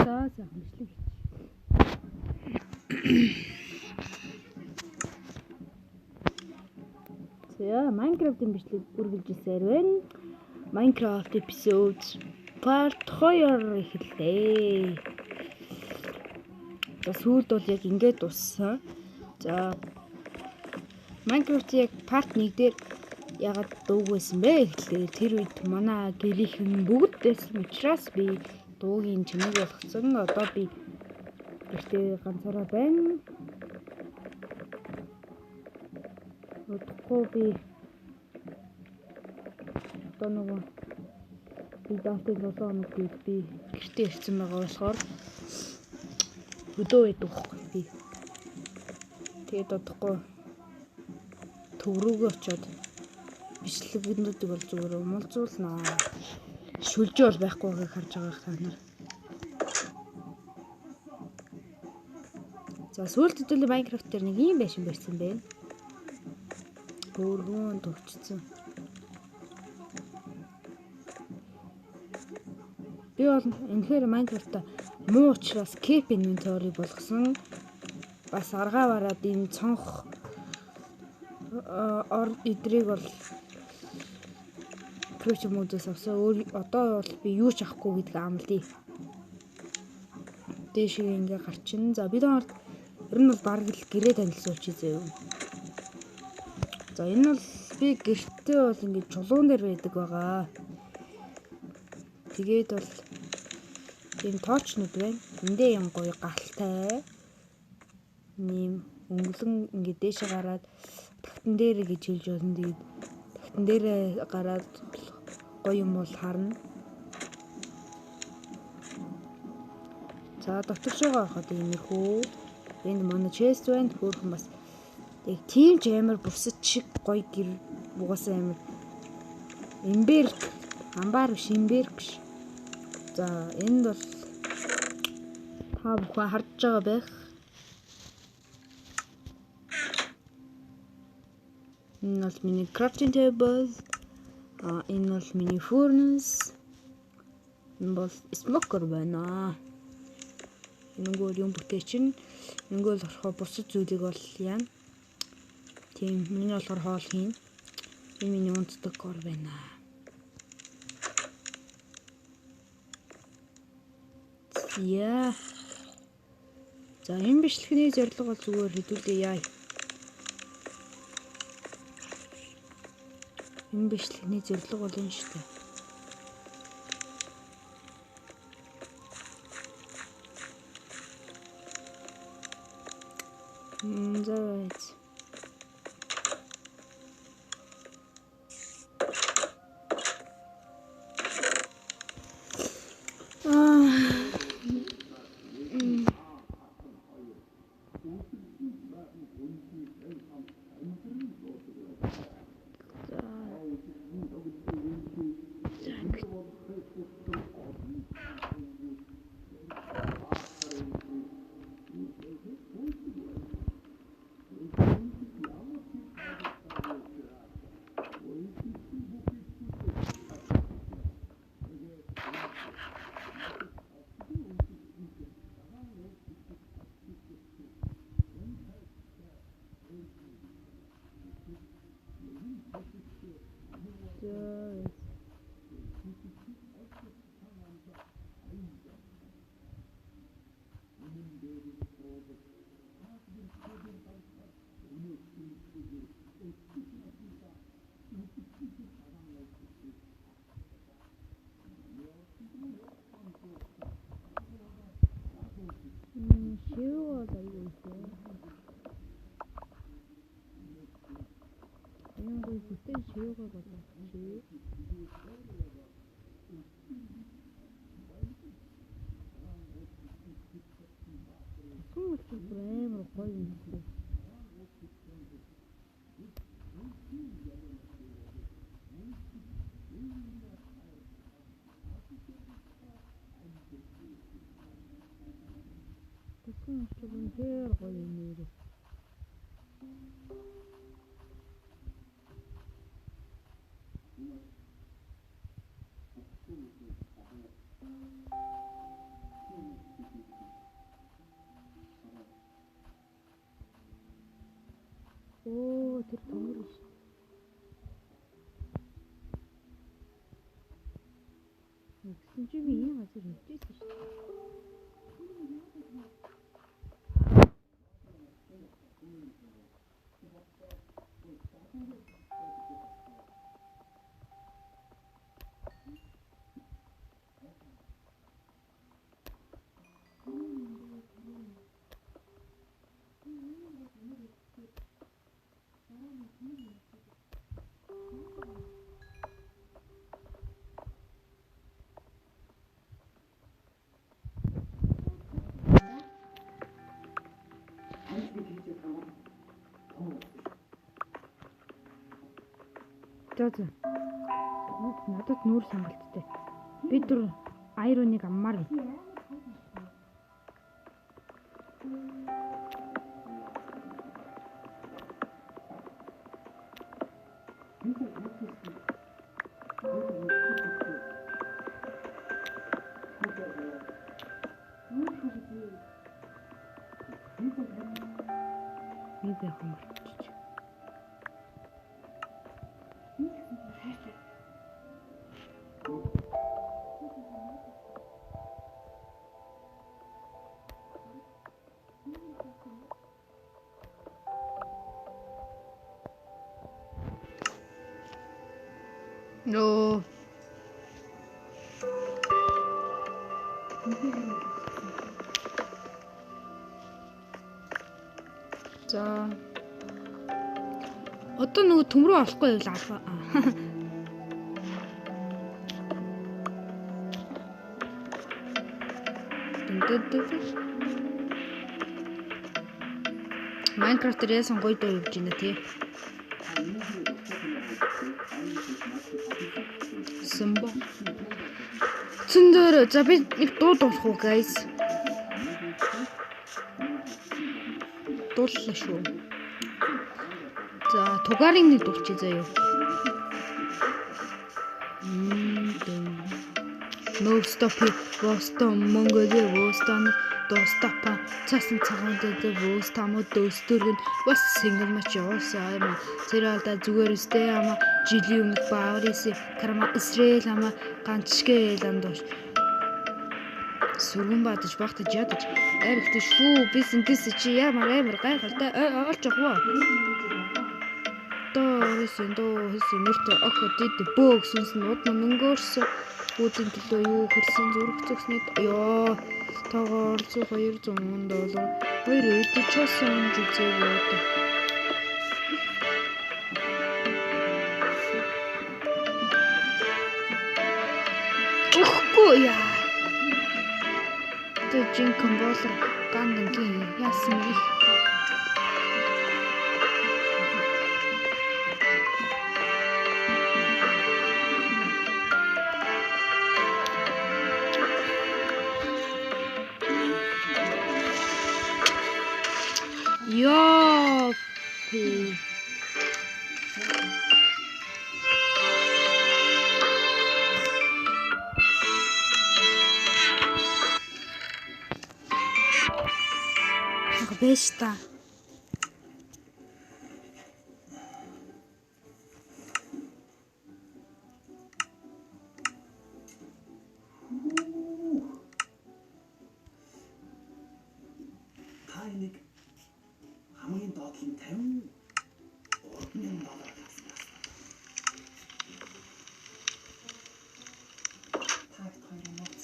За сайхан бичлэг. За Minecraft-ийн бичлэг үргэлжилсээр байна. Minecraft episode part 2 эхэллээ. За сүүлд бол яг ингээд дуссан. За Minecraft яг part 1 дээр ягаад дуугүйсэн бэ гэхлээр тэр үед манай гэрийнхэн бүгд байсан учраас би дуугийн чимээг болгосон. Одоо би гэртээ ганцаараа байна. Өдөртөө би одоо нөгөө би даалтын 7 хоног би гэртээ ирсэн байгаа болохоор өдөө байдаг би. Тэгээд одохгүй төв рүүгээ очиод бичлэгнүүдийг бол зүгээр умалзуулнаа. Шүлжээ бол байхгүй байгааг харж байгаа та нар. За сүүлд хэдүүлээ Minecraft дээр нэг юм байшин барьсан байна. Гөргөн төвчсөн. Би бол энэхээр Minecraft-а муу учраас Keep Inventory болгосон. Бас аргаа бараад энэ цонх эдрийг бол Creative Mode-с авсан. Одоо бол би юу ч авахгүй гэдэг амлаа. Дээшээ ингээ гарчин. За бид нар ер нь бол баг л гэрээ танилцуулчих заяа. За энэ бол би гэртээ бол ингээ чулуун дээр байдаг байгаа. Тэгээд бол энэ тоочнууд байна. Эндээ юм гоё галтай. Нэм өнгөлөн ингээ дээшээ гараад тагтан дээр гэж хэлж болно. Тэгээд тагтан дээрээ гараад гоё юм бол харна. За дотогш байгаа хахад иймэрхүү. Энд манай chest байна. Хөөрхөн бас яг тийм ч амар бусад шиг гоё гэр бугасан амар эмберг амбар биш эмберг биш. За энд бол та бүхэн харж байгаа байх. Энэ бол миний crafting table. Энэ бол миний furnace. Энэ бол smoker байна. Энгүүл юм бүтээ чинь энгүүл орохоо бусад зүйлийг бол яа. Тийм миний болохоор хоол хийн. Энэ миний унтдаг гор байна. Яа. За энэ бичлэгний зорилго бол зүгээр хэдүүлээ яа. Энэ бичлэгний зорилго бол энэ шүү дээ. Зайц. Бүтэн шивгээ болгочих. Сүүл амар гоё юм шиг. Тэсэн ч үнээр гоё юм нэр. тэр төмөр биш. Гэсэн чи би энэ газар ирчихсэн шүү дээ. За. Надад нүүр сонголттой. Би түр айруныг аммаар. Видео хамарч. No. За. Одоо нөгөө төмрөө олохгүй юу алфа. Майнкрафт яасан гоё доо явж байна тий. Сэмбо. Цэндэр за би нэг дуу дуулах уу guys. Дууллаа шүү. За тугарын нэг дуулчих заяа. No stop Бостон Монголиа Бостон достапа цасан цагаан дээр Бостон дөстөргөн бас single match явуулсан юм. Тэр алдаа зүгээр өстэй ама жилийн өмнө Бааврис Карма Израиль ама ганцгээ ландууш сүргэн бадаж багтаж ядаж аригтэй шүү бисэн гэсэн чи ямар гайхалтай олж явах вэ? Хэсэн мөртөө охот дид бөөг сүнс нь удаа мөнгөөрсөн Будын төлөө юу хөрсөн зүрх зөкснөд ёо тагаар $200 хоёр өдөчсөн жүзээгөөд Охгүй яа Тэ жинкэн болор гандангийн яасан их Yo, Besta. Хамгийн доотлон $50,000 тасна. Тагт хоёр ноц.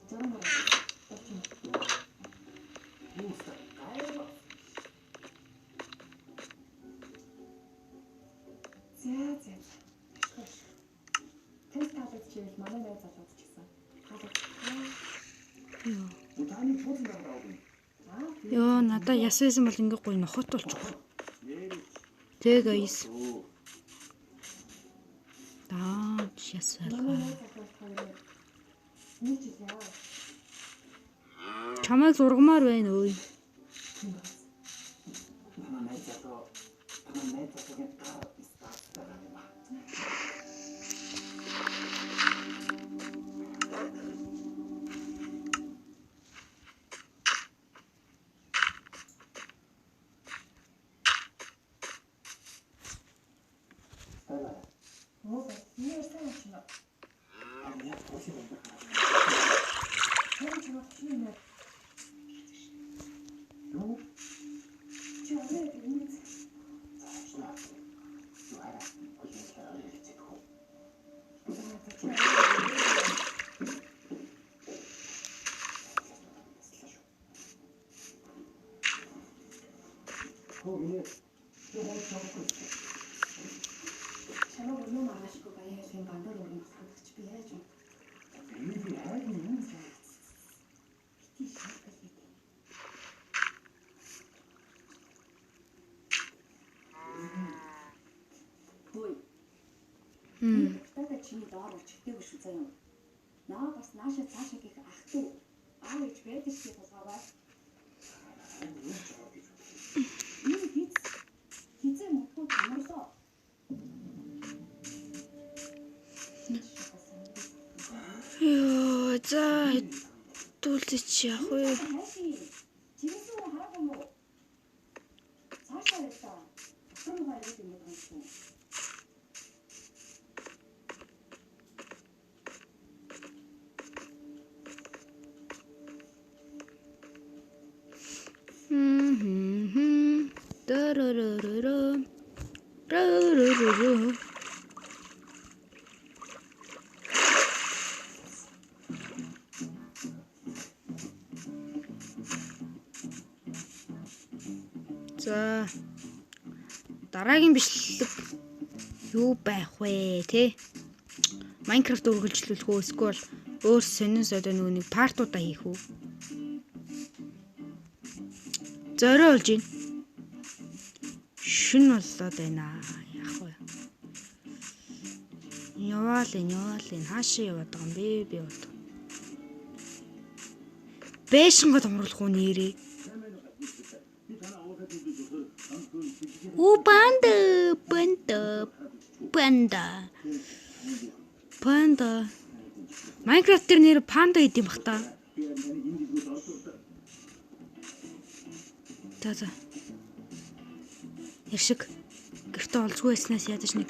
Замаа. Юуста гайва. За. Тэнд таалагдж ивэл манай найз залууд ч гэсэн. Ёо надаа яс байсан бол ингээ гоё нохот болчихгүй. Тэг guys. Яс алгаа. Чамайг зургамаар байна өөй. Нэр сайн чинь. 아니야, 거기 뭔가. Хэн чамд чинь нэр. 요? Чи аваад ингэж. 자신아. 요 알아. 거기 살아 이렇게 고. 거기에 저거 잡고 있어. Чамаг өнөө маргаашгүй баяр юм бандаар өргөн хатгч би яаж юм. 이게 아니야. Бити шалгал бит. Хөөе. Тата чиний доор өчтөйг шүү заяа. Наа бас нааша цаашаа гих ах トゥ аав ээж байдаг шиг болгооваа. Хизээ мутгүй тамарлаа. Ёо, за дүүлчих яах вэ? Чимээс хараагүй юу? Цаашаа яваа. Автомобиль гараад юм байна шүү. Дарарарара. Рарарарара. За дараагийн бичлэг юу байх вэ те? Майнкрафт үргэлжлүүлэх үү эсвэл өөр сонин содон нүуний партуудаа хийх үү? Зорио олж ийн. Шүн боллоо байна. Яах вэ? Яваалын хаашаа яваад байгаа юм бэ? Би бод. Бэшинго томруулах уу нэрээ? Оо панда. Майнкрафт дээр нэр панда гэдэг юм бах та. За. Яшиг гэртээ олзгүй байснаас ядаж нэг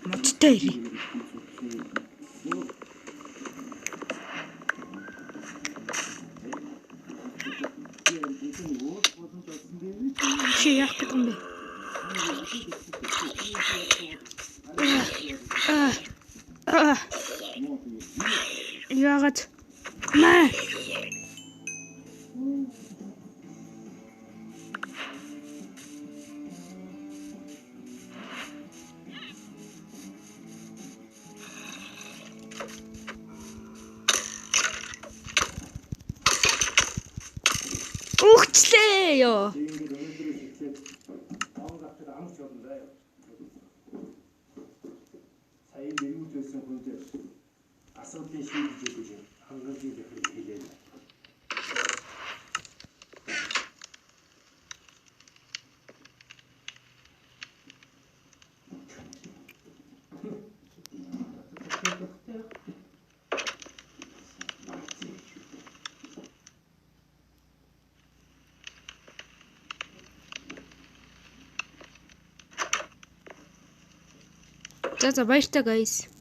модтой ирээ. Чи яах гэдэг юм бэ? Яагаад маа ухчлээ ёо. 사이 미국에서 본데 아서비 시리즈죠. 한국이 그렇게 해야 За баяртай guys.